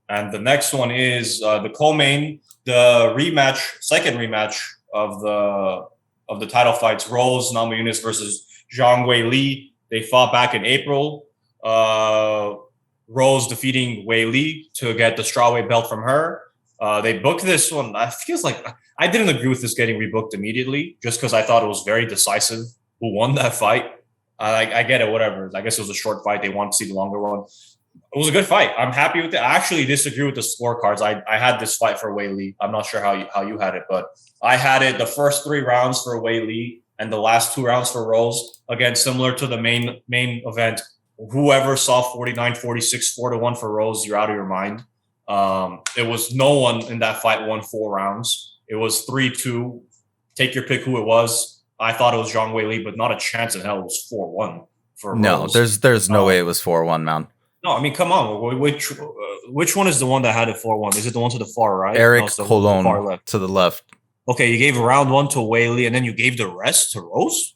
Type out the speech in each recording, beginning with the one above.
And the next one is the co-main, the rematch, second rematch of the title fights. Rose Namajunas versus Zhang Weili. They fought back in April. Rose defeating Weili to get the strawweight belt from her. They booked this one. I feels like I didn't agree with this getting rebooked immediately, just because I thought it was very decisive who won that fight. I get it, whatever. I guess it was a short fight. They want to see the longer one. It was a good fight. I'm happy with it. I actually disagree with the scorecards. I had this fight for Weili. I'm not sure how you had it, but I had it the first 3 rounds for Weili and the last 2 rounds for Rose. Again, similar to the main event. Whoever saw 49-46, 4-1 for Rose, you're out of your mind. It was no one in that fight won 4 rounds. It was 3-2. Take your pick who it was. I thought it was Zhang Weili, but not a chance in hell it was 4-1 for Rose. No, there's no way it was 4-1, man. No, I mean, come on. Which one is the one that had it 4-1? Is it the one to the far right? Eric No, Colon far left. to the left. Okay, you gave round 1 to Weili, and then you gave the rest to Rose?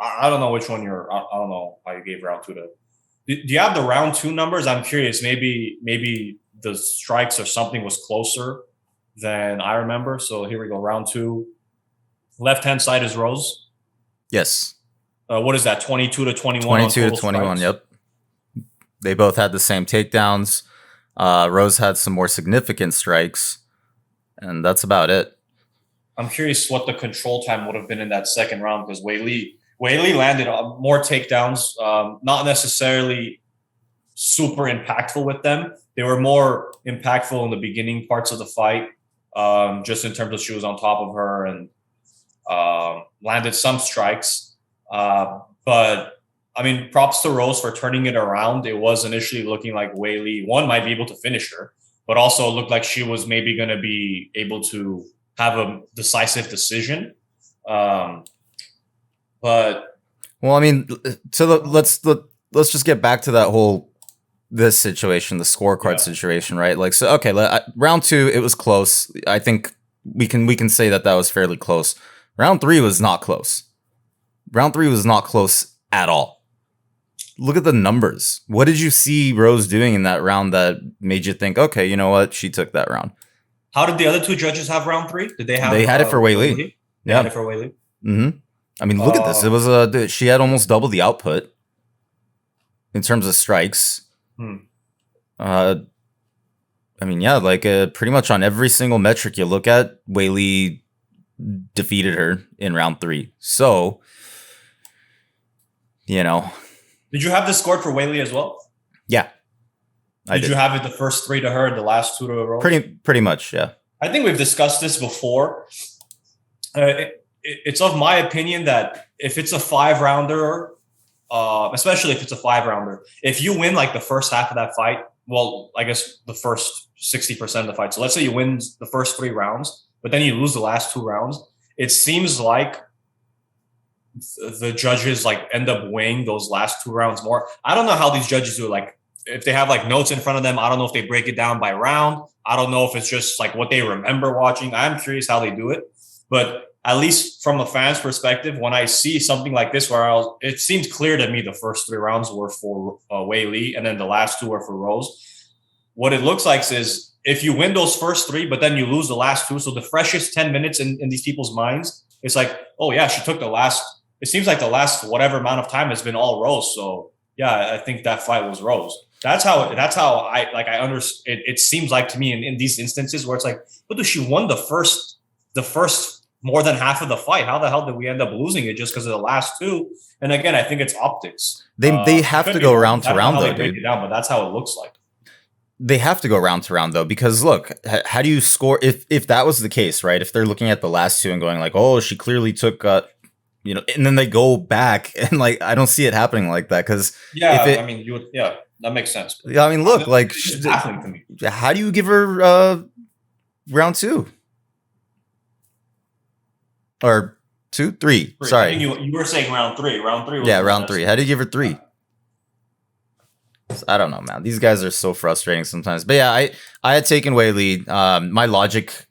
I don't know which one I don't know how you gave round 2 to. Do you have the round 2 numbers? I'm curious. Maybe the strikes or something was closer than I remember. So here we go. Round 2. Left-hand side is Rose. Yes. What is that? 22-21. 22-21. Yep. They both had the same takedowns. Rose had some more significant strikes, and that's about it. I'm curious what the control time would have been in that second round, because Weili landed more takedowns, not necessarily super impactful with them. They were more impactful in the beginning parts of the fight, just in terms of she was on top of her and landed some strikes. But I mean, props to Rose for turning it around. It was initially looking like Weili, one, might be able to finish her, but also it looked like she was maybe going to be able to have a decisive decision. But well, I mean, let's just get back to that this situation, the scorecard situation, right? Like, so okay, round 2, it was close. I think we can say that was fairly close. Round 3 was not close. Round 3 was not close at all. Look at the numbers. What did you see Rose doing in that round that made you think, okay, you know what, she took that round? How did the other 2 judges have round 3? Did they have? They had it for Weili. Yeah, had it for Weili. Mm-hmm. I mean, look at this. It was she had almost double the output in terms of strikes. I mean, yeah, like pretty much on every single metric you look at, Weili defeated her in round 3. So, you know. Did you have this scored for Weili as well? Yeah. Did you have it the first 3 to her and the last 2 to Rose? Pretty much, yeah. I think we've discussed this before. It's of my opinion that if it's a 5-rounder, especially if it's a 5-rounder, if you win like the first half of that fight, well, I guess the first 60% of the fight. So let's say you win the first 3 rounds, but then you lose the last 2 rounds. It seems like the judges like end up weighing those last 2 rounds more. I don't know how these judges do it. Like if they have like notes in front of them, I don't know if they break it down by round. I don't know if it's just like what they remember watching. I'm curious how they do it, but at least from a fan's perspective, when I see something like this, it seems clear to me the first 3 rounds were for Weili, and then the last 2 were for Rose. What it looks like is if you win those first 3, but then you lose the last 2, so the freshest 10 minutes in these people's minds, it's like, oh yeah, she took the last. It seems like the last whatever amount of time has been all Rose. So yeah, I think that fight was Rose. That's how I understand. It seems like to me in these instances where it's like, but she won the first more than half of the fight. How the hell did we end up losing it just because of the last 2? And again, I think it's optics. They have to go round to round though, dude. But that's how it looks like. They have to go round to round though, because look, how do you score if that was the case, right? If they're looking at the last 2 and going like, oh, she clearly took, and then they go back and like, I don't see it happening like that because I mean, you would, that makes sense. Yeah, I mean, look, like, happening to me. How do you give her round 2? Or 2, 3. Sorry, you were saying round 3. Round 3. Yeah, round 3. How do you give her 3? I don't know, man. These guys are so frustrating sometimes. But yeah, I had taken Weili. My logic,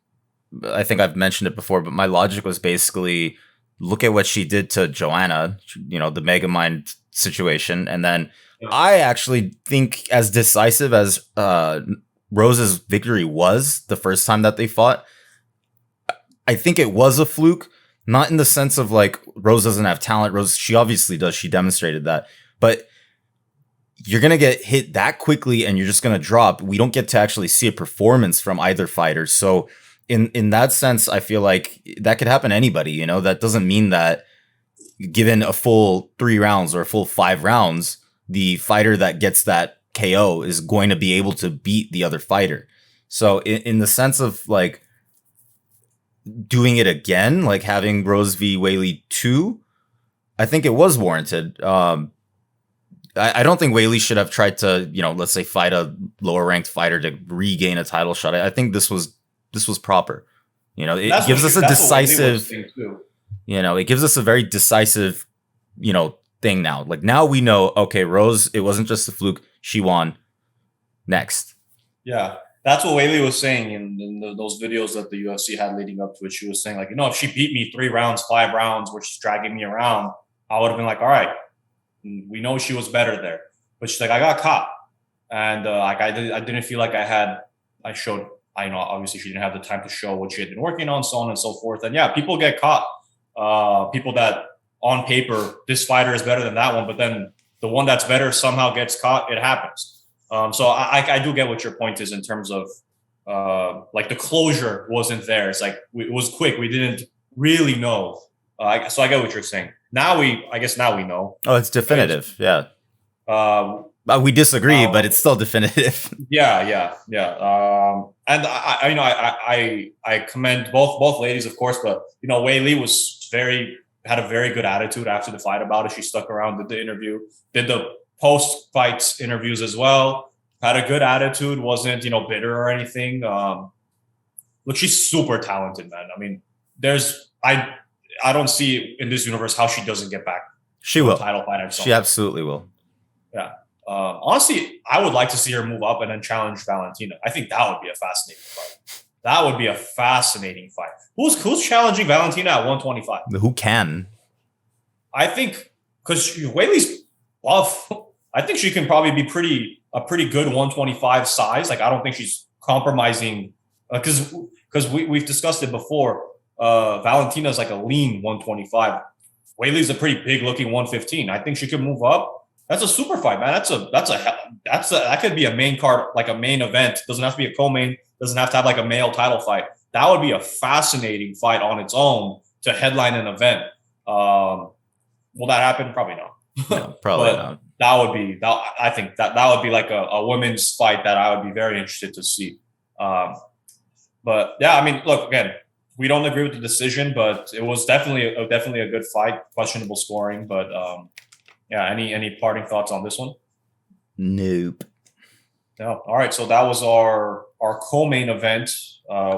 I think I've mentioned it before, but my logic was basically look at what she did to Joanna, the Megamind situation, and then I actually think as decisive as Rose's victory was the first time that they fought, I think it was a fluke. Not in the sense of like Rose doesn't have talent. Rose, she obviously does. She demonstrated that. But you're going to get hit that quickly and you're just going to drop. We don't get to actually see a performance from either fighter. So in that sense, I feel like that could happen to anybody. You know, that doesn't mean that given a full 3 rounds or a full 5 rounds, the fighter that gets that KO is going to be able to beat the other fighter. So in the sense of like, doing it again, like having Rose v. Weili 2, I think it was warranted. I don't think Weili should have tried to, you know, let's say fight a lower ranked fighter to regain a title shot. I think this was proper. You know, it gives us a decisive, you know, it gives us a very decisive, you know, thing now. Like now we know, okay, Rose, it wasn't just a fluke. She won. Next. Yeah. That's what Weili was saying in those videos that the UFC had leading up to it. She was saying, like, you know, if she beat me 3 rounds, 5 rounds, where she's dragging me around, I would have been like, all right, we know she was better there. But she's like, I got caught, and like I didn't feel like I showed. I know obviously she didn't have the time to show what she had been working on, so on and so forth. And yeah, people get caught. People that on paper this fighter is better than that one, but then the one that's better somehow gets caught. It happens. So I do get what your point is in terms of like the closure wasn't there. It's like it was quick. We didn't really know. So I get what you're saying. I guess now we know. Oh, it's definitive. Yeah. We disagree, but it's still definitive. Yeah. And I commend both ladies, of course, but you know, Weili had a very good attitude after the fight about it. She stuck around, did the interview, did the post-fight interviews as well. Had a good attitude, wasn't, you know, bitter or anything. Look, she's super talented, man. I mean, I don't see in this universe how she doesn't get back. She will. Title fight. She absolutely will. Yeah. Honestly, I would like to see her move up and then challenge Valentina. I think that would be a fascinating fight. That would be a fascinating fight. Who's challenging Valentina at 125? Who can? I think because Weili's buff. I think she can probably be a pretty good 125 size. Like I don't think she's compromising because we've discussed it before. Valentina's like a lean 125. Weili's a pretty big looking 115. I think she could move up. That's a super fight, man. That could be a main card, like a main event. Doesn't have to be a co-main. Doesn't have to have like a male title fight. That would be a fascinating fight on its own to headline an event. Will that happen? Probably not. No, probably not. I think that would be like a women's fight that I would be very interested to see. But yeah, I mean, look, again, we don't agree with the decision, but it was definitely a good fight. Questionable scoring, but yeah. Any parting thoughts on this one? Nope. No. All right. So that was our co-main event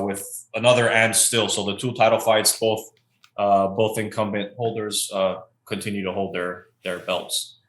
with another and still. So the 2 title fights, both incumbent holders continue to hold their belts.